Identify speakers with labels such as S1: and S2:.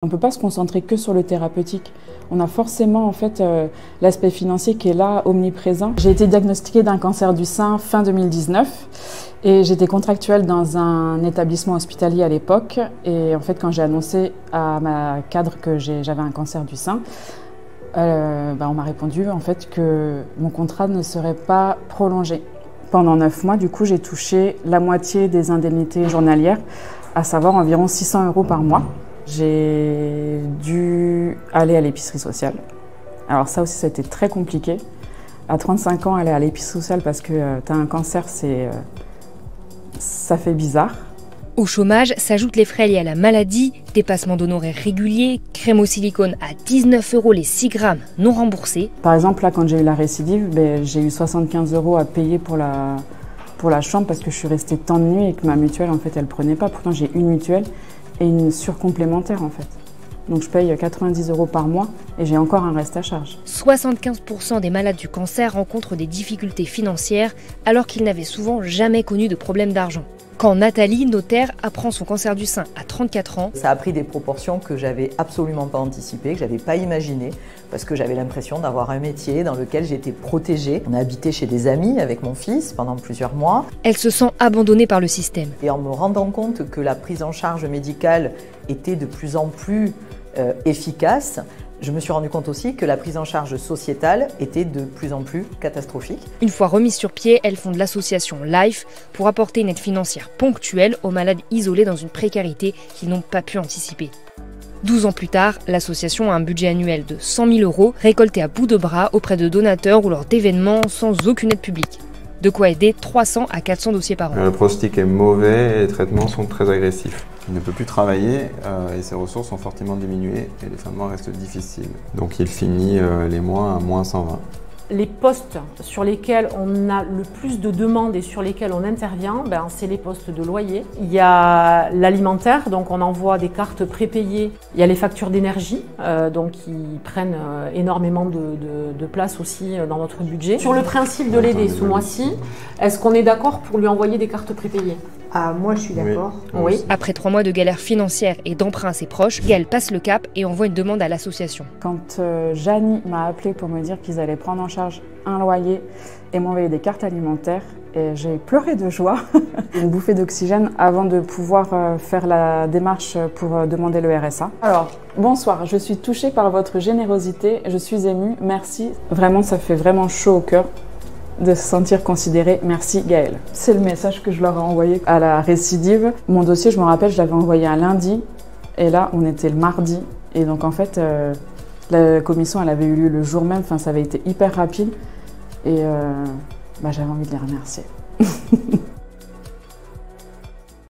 S1: On ne peut pas se concentrer que sur le thérapeutique. On a forcément en fait l'aspect financier qui est là, omniprésent. J'ai été diagnostiquée d'un cancer du sein fin 2019 et j'étais contractuelle dans un établissement hospitalier à l'époque. Et en fait, quand j'ai annoncé à ma cadre que j'avais un cancer du sein, on m'a répondu en fait que mon contrat ne serait pas prolongé. Pendant 9 mois, du coup, j'ai touché la moitié des indemnités journalières, à savoir environ 600 € par mois. J'ai dû aller à l'épicerie sociale. Alors ça aussi, ça a été très compliqué. À 35 ans, aller à l'épicerie sociale parce que tu as un cancer, ça fait bizarre.
S2: Au chômage s'ajoutent les frais liés à la maladie, dépassement d'honoraires réguliers, crème au silicone à 19 € les 6 grammes non remboursés.
S1: Par exemple, là, quand j'ai eu la récidive, j'ai eu 75 € à payer pour la chambre parce que je suis restée tant de nuits et que ma mutuelle, en fait, elle prenait pas. Pourtant, j'ai une mutuelle et une surcomplémentaire en fait. Donc je paye 90 € par mois et j'ai encore un reste à charge.
S2: 75% des malades du cancer rencontrent des difficultés financières alors qu'ils n'avaient souvent jamais connu de problème d'argent. Quand Nathalie, notaire, apprend son cancer du sein à 34 ans,
S3: ça a pris des proportions que j'avais absolument pas anticipées, que j'avais pas imaginées, parce que j'avais l'impression d'avoir un métier dans lequel j'étais protégée. On a habité chez des amis avec mon fils pendant plusieurs mois.
S2: Elle se sent abandonnée par le système.
S3: Et en me rendant compte que la prise en charge médicale était de plus en plus efficace, je me suis rendu compte aussi que la prise en charge sociétale était de plus en plus catastrophique.
S2: Une fois remise sur pied, elles fondent l'association LIFE pour apporter une aide financière ponctuelle aux malades isolés dans une précarité qu'ils n'ont pas pu anticiper. 12 ans plus tard, l'association a un budget annuel de 100 000 € récolté à bout de bras auprès de donateurs ou lors d'événements sans aucune aide publique. De quoi aider 300 à 400 dossiers par an.
S4: Le pronostic est mauvais et les traitements sont très agressifs. Il ne peut plus travailler et ses ressources sont fortement diminuées et les fins de mois restent difficiles. Donc il finit les mois à moins 120.
S5: Les postes sur lesquels on a le plus de demandes et sur lesquels on intervient, c'est les postes de loyer. Il y a l'alimentaire, donc on envoie des cartes prépayées. Il y a les factures d'énergie, donc qui prennent énormément de place aussi dans notre budget. Sur le principe de l'aider ce mois-ci, est-ce qu'on est d'accord pour lui envoyer des cartes prépayées ?
S6: Ah, moi je suis d'accord.
S5: Oui.
S2: Après 3 mois de galère financière et d'emprunt à ses proches, Gaëlle passe le cap et envoie une demande à l'association.
S1: Quand Janie m'a appelé pour me dire qu'ils allaient prendre en charge un loyer et m'envoyer des cartes alimentaires, et j'ai pleuré de joie, une bouffée d'oxygène avant de pouvoir faire la démarche pour demander le RSA. Alors, bonsoir, je suis touchée par votre générosité, je suis émue, merci. Vraiment, ça fait vraiment chaud au cœur de se sentir considéré. Merci Gaëlle. C'est le message que je leur ai envoyé à la récidive. Mon dossier, je me rappelle, je l'avais envoyé un lundi et là, on était le mardi. Et donc en fait, la commission, elle avait eu lieu le jour même, enfin, ça avait été hyper rapide et j'avais envie de les remercier.